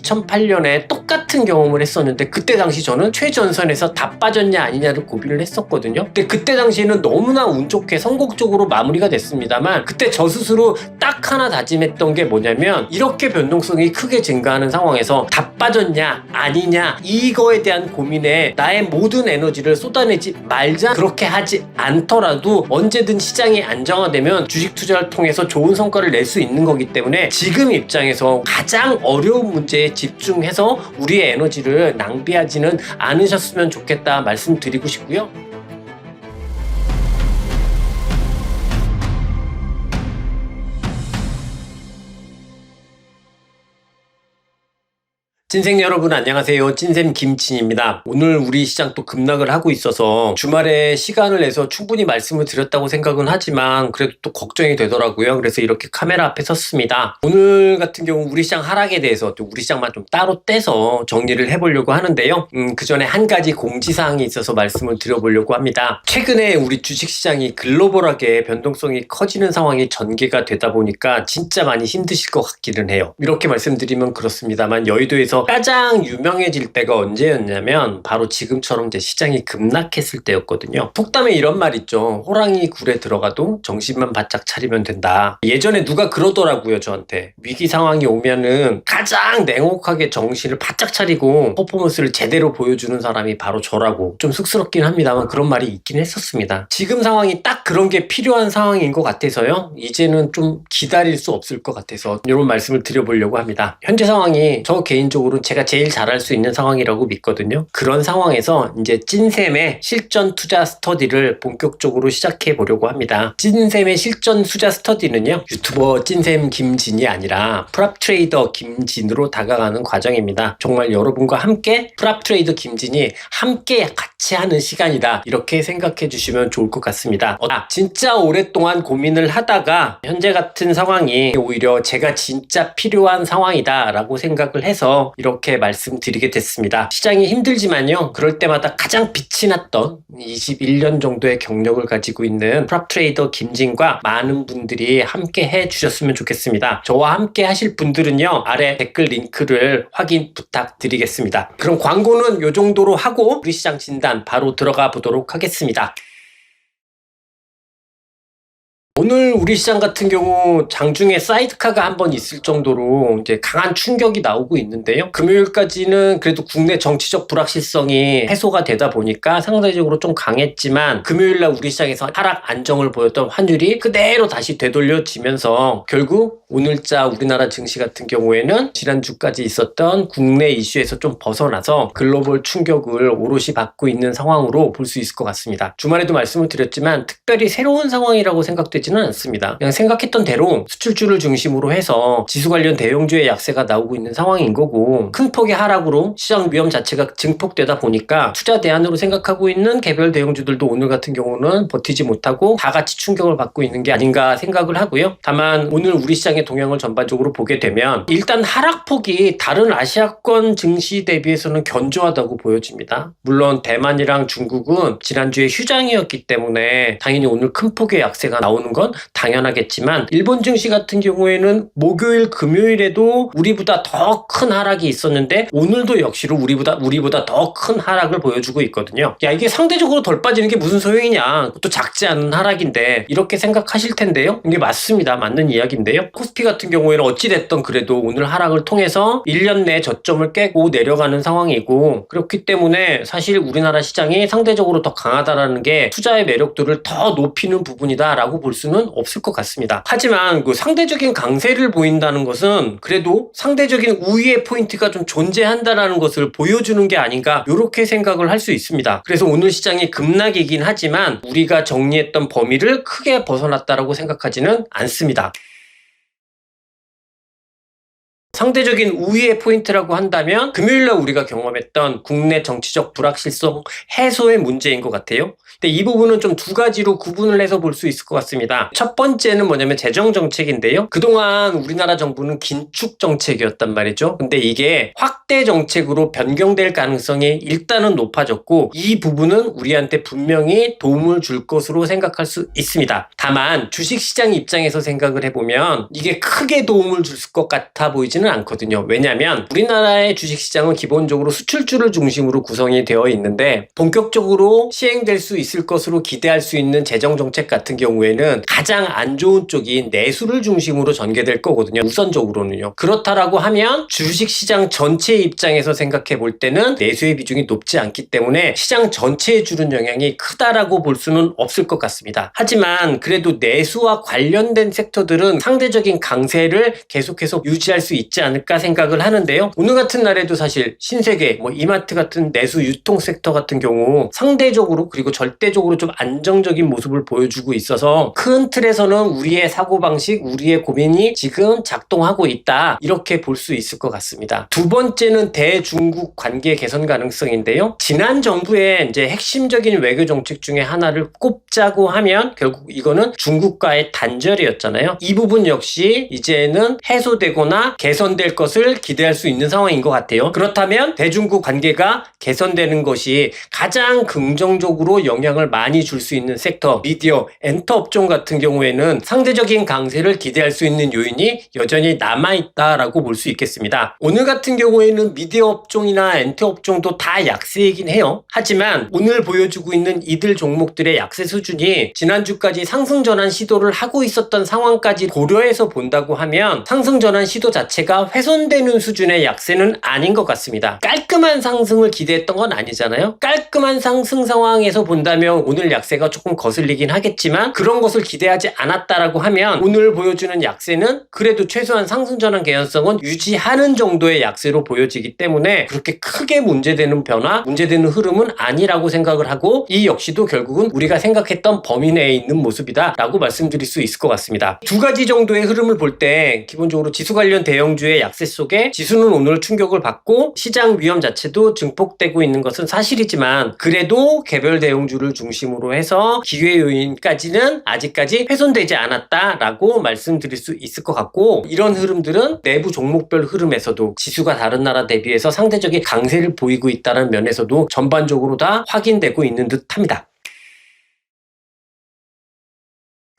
2008년에 똑같은 경험을 했었는데 그때 당시 저는 최전선에서 다 빠졌냐 아니냐를 고민을 했었거든요. 근데 그때 당시에는 너무나 운 좋게 성공적으로 마무리가 됐습니다만 그때 저 스스로 딱 하나 다짐했던 게 뭐냐면 이렇게 변동성이 크게 증가하는 상황에서 다 빠졌냐 아니냐 이거에 대한 고민에 나의 모든 에너지를 쏟아내지 말자. 그렇게 하지 않더라도 언제든 시장이 안정화되면 주식 투자를 통해서 좋은 성과를 낼 수 있는 거기 때문에 지금 입장에서 가장 어려운 문제에 집중해서 우리의 에너지를 낭비하지는 않으셨으면 좋겠다 말씀드리고 싶고요. 찐생 여러분 안녕하세요. 찐쌤 김진입니다. 오늘 우리 시장 또 급락을 하고 있어서 주말에 시간을 내서 충분히 말씀을 드렸다고 생각은 하지만 그래도 또 걱정이 되더라고요. 그래서 이렇게 카메라 앞에 섰습니다. 오늘 같은 경우 우리 시장 하락에 대해서 또 우리 시장만 좀 따로 떼서 정리를 해보려고 하는데요. 그 전에 한 가지 공지사항이 있어서 말씀을 드려보려고 합니다. 최근에 우리 주식시장이 글로벌하게 변동성이 커지는 상황이 전개가 되다 보니까 진짜 많이 힘드실 것 같기는 해요. 이렇게 말씀드리면 그렇습니다만 여의도에서 가장 유명해질 때가 언제였냐면 바로 지금처럼 이제 시장이 급락했을 때였거든요. 속담에 이런 말 있죠. 호랑이 굴에 들어가도 정신만 바짝 차리면 된다. 예전에 누가 그러더라고요, 저한테. 위기 상황이 오면은 가장 냉혹하게 정신을 바짝 차리고 퍼포먼스를 제대로 보여주는 사람이 바로 저라고. 좀 쑥스럽긴 합니다만 그런 말이 있긴 했었습니다. 지금 상황이 딱 그런 게 필요한 상황인 것 같아서요. 이제는 좀 기다릴 수 없을 것 같아서 이런 말씀을 드려보려고 합니다. 현재 상황이 저 개인적으로 제가 제일 잘할 수 있는 상황이라고 믿거든요. 그런 상황에서 이제 찐쌤의 실전 투자 스터디를 본격적으로 시작해 보려고 합니다. 찐쌤의 실전 투자 스터디는요, 유튜버 찐쌤 김진이 아니라 프랍 트레이더 김진으로 다가가는 과정입니다. 정말 여러분과 함께 프랍 트레이더 김진이 함께 같이 하는 시간이다. 이렇게 생각해 주시면 좋을 것 같습니다. 진짜 오랫동안 고민을 하다가 현재 같은 상황이 오히려 제가 진짜 필요한 상황이다 라고 생각을 해서 이렇게 말씀드리게 됐습니다. 시장이 힘들지만요, 그럴 때마다 가장 빛이 났던 21년 정도의 경력을 가지고 있는 프랍 트레이더 김진과 많은 분들이 함께 해주셨으면 좋겠습니다. 저와 함께 하실 분들은요, 아래 댓글 링크를 확인 부탁드리겠습니다. 그럼 광고는 이 정도로 하고 우리 시장 진단 바로 들어가 보도록 하겠습니다. 오늘 우리 시장 같은 경우 장중에 사이드카가 한번 있을 정도로 이제 강한 충격이 나오고 있는데요. 금요일까지는 그래도 국내 정치적 불확실성이 해소가 되다 보니까 상대적으로 좀 강했지만 금요일날 우리 시장에서 하락 안정을 보였던 환율이 그대로 다시 되돌려지면서 결국 오늘자 우리나라 증시 같은 경우에는 지난주까지 있었던 국내 이슈에서 좀 벗어나서 글로벌 충격을 오롯이 받고 있는 상황으로 볼 수 있을 것 같습니다. 주말에도 말씀을 드렸지만 특별히 새로운 상황이라고 생각되지는 않습니다. 그냥 생각했던 대로 수출주를 중심으로 해서 지수 관련 대형주의 약세가 나오고 있는 상황인 거고, 큰 폭의 하락으로 시장 위험 자체가 증폭되다 보니까 투자 대안으로 생각하고 있는 개별 대형주들도 오늘 같은 경우는 버티지 못하고 다 같이 충격을 받고 있는 게 아닌가 생각을 하고요. 다만 오늘 우리 시장의 동향을 전반적으로 보게 되면 일단 하락폭이 다른 아시아권 증시 대비해서는 견조하다고 보여집니다. 물론 대만이랑 중국은 지난주에 휴장이었기 때문에 당연히 오늘 큰 폭의 약세가 나오는 건 당연하겠지만 일본 증시 같은 경우에는 목요일 금요일에도 우리보다 더 큰 하락이 있었는데 오늘도 역시로 우리보다 더 큰 하락을 보여주고 있거든요. 야, 이게 상대적으로 덜 빠지는 게 무슨 소용이냐, 또 작지 않은 하락인데 이렇게 생각하실 텐데요. 이게 맞습니다. 맞는 이야기인데요. 코스피 같은 경우에는 어찌됐든 그래도 오늘 하락을 통해서 1년 내 저점을 깨고 내려가는 상황이고, 그렇기 때문에 사실 우리나라 시장이 상대적으로 더 강하다라는 게 투자의 매력도를 더 높이는 부분이다라고 볼 수는 없을 것 같습니다. 하지만 그 상대적인 강세를 보인다는 것은 그래도 상대적인 우위의 포인트가 좀 존재한다라는 것을 보여주는 게 아닌가, 이렇게 생각을 할 수 있습니다. 그래서 오늘 시장이 급락이긴 하지만 우리가 정리했던 범위를 크게 벗어났다라고 생각하지는 않습니다. 상대적인 우위의 포인트라고 한다면 금요일날 우리가 경험했던 국내 정치적 불확실성 해소의 문제인 것 같아요. 근데 이 부분은 좀 두 가지로 구분을 해서 볼 수 있을 것 같습니다. 첫 번째는 뭐냐면 재정정책인데요. 그동안 우리나라 정부는 긴축 정책이었단 말이죠. 근데 이게 확대 정책으로 변경될 가능성이 일단은 높아졌고, 이 부분은 우리한테 분명히 도움을 줄 것으로 생각할 수 있습니다. 다만 주식시장 입장에서 생각을 해보면 이게 크게 도움을 줄 것 같아 보이지는 같지는 않거든요. 왜냐하면 우리나라의 주식시장은 기본적으로 수출주를 중심으로 구성이 되어 있는데 본격적으로 시행될 수 있을 것으로 기대할 수 있는 재정정책 같은 경우에는 가장 안 좋은 쪽인 내수를 중심으로 전개될 거거든요. 우선적으로는요. 그렇다라고 하면 주식시장 전체 입장에서 생각해 볼 때는 내수의 비중이 높지 않기 때문에 시장 전체에 주는 영향이 크다라고 볼 수는 없을 것 같습니다. 하지만 그래도 내수와 관련된 섹터들은 상대적인 강세를 계속해서 유지할 수 있지 않을까 생각을 하는데요. 오늘 같은 날에도 사실 신세계, 이마트 같은 내수 유통 섹터 같은 경우 상대적으로 그리고 절대적으로 좀 안정적인 모습을 보여주고 있어서 큰 틀에서는 우리의 사고방식, 우리의 고민이 지금 작동하고 있다. 이렇게 볼 수 있을 것 같습니다. 두 번째는 대중국 관계 개선 가능성인데요. 지난 정부의 이제 핵심적인 외교 정책 중에 하나를 꼽자고 하면 결국 이거는 중국과의 단절이었잖아요. 이 부분 역시 이제는 해소되거나 개선될 것을 기대할 수 있는 상황인 것 같아요. 그렇다면 대중국 관계가 개선되는 것이 가장 긍정적으로 영향을 많이 줄 수 있는 섹터, 미디어, 엔터 업종 같은 경우에는 상대적인 강세를 기대할 수 있는 요인이 여전히 남아있다라고 볼 수 있겠습니다. 오늘 같은 경우에는 미디어 업종이나 엔터 업종도 다 약세이긴 해요. 하지만 오늘 보여주고 있는 이들 종목들의 약세 수준이 지난주까지 상승 전환 시도를 하고 있었던 상황까지 고려해서 본다고 하면 상승 전환 시도 자체가 훼손되는 수준의 약세는 아닌 것 같습니다. 깔끔한 상승을 기대했던 건 아니잖아요. 깔끔한 상승 상황에서 본다면 오늘 약세가 조금 거슬리긴 하겠지만 그런 것을 기대하지 않았다라고 하면 오늘 보여주는 약세는 그래도 최소한 상승 전환 개연성은 유지하는 정도의 약세로 보여지기 때문에 그렇게 크게 문제되는 변화, 문제되는 흐름은 아니라고 생각을 하고 이 역시도 결국은 우리가 생각했던 범위 내에 있는 모습이다 라고 말씀드릴 수 있을 것 같습니다. 두 가지 정도의 흐름을 볼 때 기본적으로 지수 관련 대형주의 약세 속에 지수는 오늘 충격을 받고 시장 위험 자체도 증폭되고 있는 것은 사실이지만 그래도 개별 대형주를 중심으로 해서 기회 요인까지는 아직까지 훼손되지 않았다라고 말씀드릴 수 있을 것 같고 이런 흐름들은 내부 종목별 흐름에서도 지수가 다른 나라 대비해서 상대적인 강세를 보이고 있다는 면에서도 전반적으로 다 확인되고 있는 듯합니다.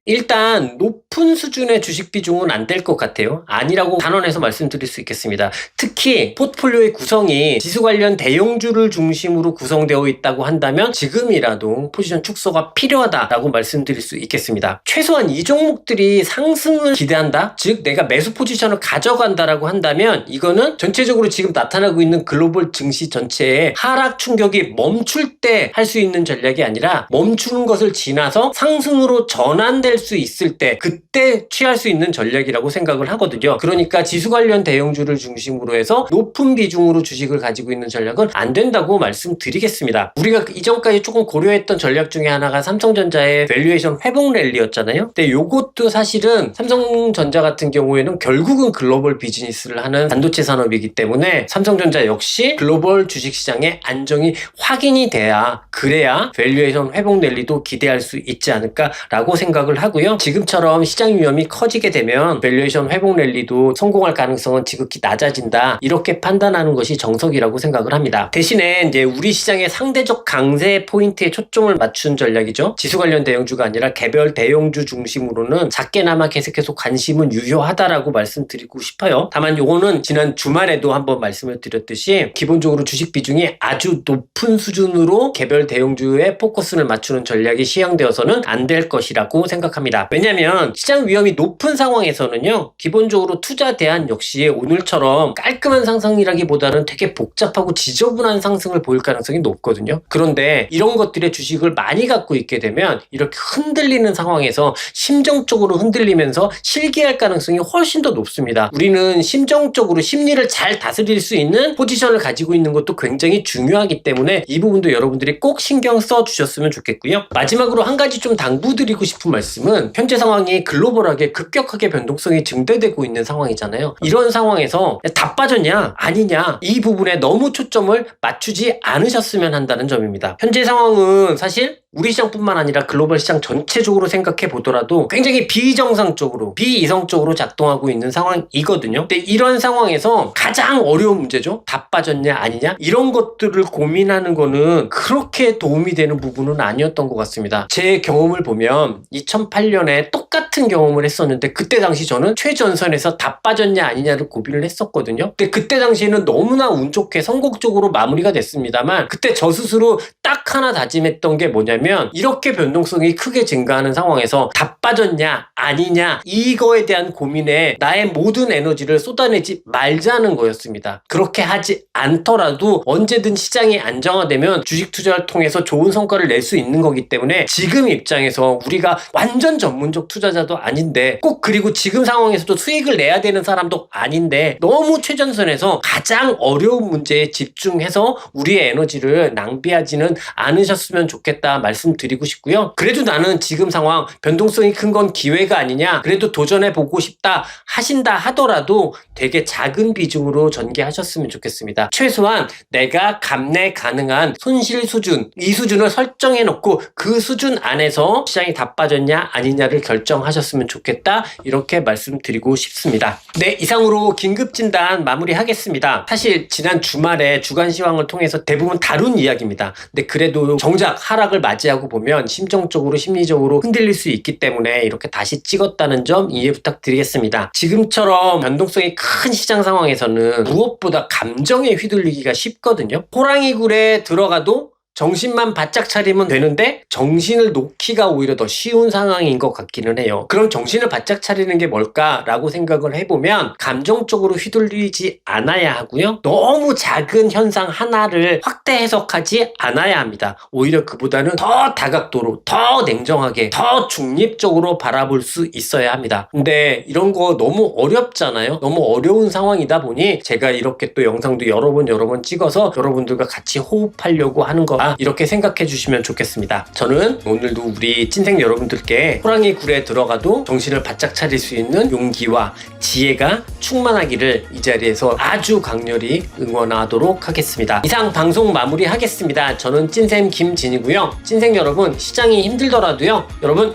일단 높은 수준의 주식 비중은 안 될 것 같아요. 아니라고 단언해서 말씀드릴 수 있겠습니다. 특히 포트폴리오의 구성이 지수 관련 대형주를 중심으로 구성되어 있다고 한다면 지금이라도 포지션 축소가 필요하다라고 말씀드릴 수 있겠습니다. 최소한 이 종목들이 상승을 기대한다? 즉 내가 매수 포지션을 가져간다라고 한다면 이거는 전체적으로 지금 나타나고 있는 글로벌 증시 전체의 하락 충격이 멈출 때 할 수 있는 전략이 아니라 멈추는 것을 지나서 상승으로 전환될 수 있을 때 그때 취할 수 있는 전략이라고 생각을 하거든요. 그러니까 지수 관련 대형주를 중심으로 해서 높은 비중으로 주식을 가지고 있는 전략은 안 된다고 말씀드리겠습니다. 우리가 이전까지 조금 고려했던 전략 중에 하나가 삼성전자의 밸류에이션 회복 랠리였잖아요. 근데 요것도 사실은 삼성전자 같은 경우에는 결국은 글로벌 비즈니스를 하는 반도체 산업이기 때문에 삼성전자 역시 글로벌 주식시장의 안정이 확인이 돼야 그래야 밸류에이션 회복 랠리도 기대할 수 있지 않을까라고 생각을 하고요. 지금처럼 시장 위험이 커지게 되면 밸류에이션 회복 랠리도 성공할 가능성은 지극히 낮아진다. 이렇게 판단하는 것이 정석이라고 생각을 합니다. 대신에 이제 우리 시장의 상대적 강세 포인트에 초점을 맞춘 전략이죠. 지수 관련 대형주가 아니라 개별 대형주 중심으로는 작게나마 계속해서 관심은 유효하다라고 말씀드리고 싶어요. 다만 요거는 지난 주말에도 한번 말씀을 드렸듯이 기본적으로 주식 비중이 아주 높은 수준으로 개별 대형주에 포커스를 맞추는 전략이 시행되어서는 안 될 것이라고 생각합니다. 왜냐하면 시장 위험이 높은 상황에서는요. 기본적으로 투자 대안 역시 오늘처럼 깔끔한 상승이라기보다는 되게 복잡하고 지저분한 상승을 보일 가능성이 높거든요. 그런데 이런 것들의 주식을 많이 갖고 있게 되면 이렇게 흔들리는 상황에서 심정적으로 흔들리면서 실기할 가능성이 훨씬 더 높습니다. 우리는 심정적으로 심리를 잘 다스릴 수 있는 포지션을 가지고 있는 것도 굉장히 중요하기 때문에 이 부분도 여러분들이 꼭 신경 써 주셨으면 좋겠고요. 마지막으로 한 가지 좀 당부드리고 싶은 말씀은 현재 상황이 글로벌하게 급격하게 변동성이 증대되고 있는 상황이잖아요. 이런 상황에서 다 빠졌냐 아니냐 이 부분에 너무 초점을 맞추지 않으셨으면 한다는 점입니다. 현재 상황은 사실 우리 시장뿐만 아니라 글로벌 시장 전체적으로 생각해 보더라도 굉장히 비정상적으로 비이성적으로 작동하고 있는 상황이거든요. 근데 이런 상황에서 가장 어려운 문제죠. 다 빠졌냐 아니냐 이런 것들을 고민하는 거는 그렇게 도움이 되는 부분은 아니었던 것 같습니다. 제 경험을 보면 2008년에 똑같은 경험을 했었는데 그때 당시 저는 최전선에서 다 빠졌냐 아니냐를 고민을 했었거든요. 근데 그때 당시에는 너무나 운 좋게 성공적으로 마무리가 됐습니다만 그때 저 스스로 딱 하나 다짐했던 게 뭐냐면 이렇게 변동성이 크게 증가하는 상황에서 다 빠졌냐 아니냐 이거에 대한 고민에 나의 모든 에너지를 쏟아내지 말자는 거였습니다. 그렇게 하지 않더라도 언제든 시장이 안정화되면 주식 투자를 통해서 좋은 성과를 낼 수 있는 거기 때문에 지금 입장에서 우리가 완전 전문적 투자자도 아닌데 꼭 그리고 지금 상황에서도 수익을 내야 되는 사람도 아닌데 너무 최전선에서 가장 어려운 문제에 집중해서 우리의 에너지를 낭비하지는 않으셨으면 좋겠다 말씀드리고 싶고요. 그래도 나는 지금 상황 변동성이 큰 건 기회가 아니냐 그래도 도전해 보고 싶다 하신다 하더라도 되게 작은 비중으로 전개하셨으면 좋겠습니다. 최소한 내가 감내 가능한 손실 수준 이 수준을 설정해 놓고 그 수준 안에서 시장이 다 빠졌냐 아니냐를 결정하셨으면 좋겠다 이렇게 말씀드리고 싶습니다. 네, 이상으로 긴급진단 마무리하겠습니다. 사실 지난 주말에 주간 시황을 통해서 대부분 다룬 이야기입니다. 근데 그래도 정작 하락을 맞이하고 보면 심정적으로 심리적으로 흔들릴 수 있기 때문에 이렇게 다시 찍었다는 점 이해 부탁드리겠습니다. 지금처럼 변동성이 큰 시장 상황에서는 무엇보다 감정에 휘둘리기가 쉽거든요. 호랑이 굴에 들어가도 정신만 바짝 차리면 되는데 정신을 놓기가 오히려 더 쉬운 상황인 것 같기는 해요. 그럼 정신을 바짝 차리는 게 뭘까라고 생각을 해보면 감정적으로 휘둘리지 않아야 하고요. 너무 작은 현상 하나를 확대 해석하지 않아야 합니다. 오히려 그보다는 더 다각도로, 더 냉정하게, 더 중립적으로 바라볼 수 있어야 합니다. 근데 이런 거 너무 어렵잖아요. 너무 어려운 상황이다 보니 제가 이렇게 또 영상도 여러 번 찍어서 여러분들과 같이 호흡하려고 하는 거 이렇게 생각해 주시면 좋겠습니다. 저는 오늘도 우리 찐생 여러분들께 호랑이 굴에 들어가도 정신을 바짝 차릴 수 있는 용기와 지혜가 충만하기를 이 자리에서 아주 강렬히 응원하도록 하겠습니다. 이상 방송 마무리하겠습니다. 저는 찐생 김진이고요. 찐생 여러분 시장이 힘들더라도요. 여러분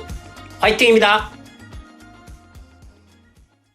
화이팅입니다.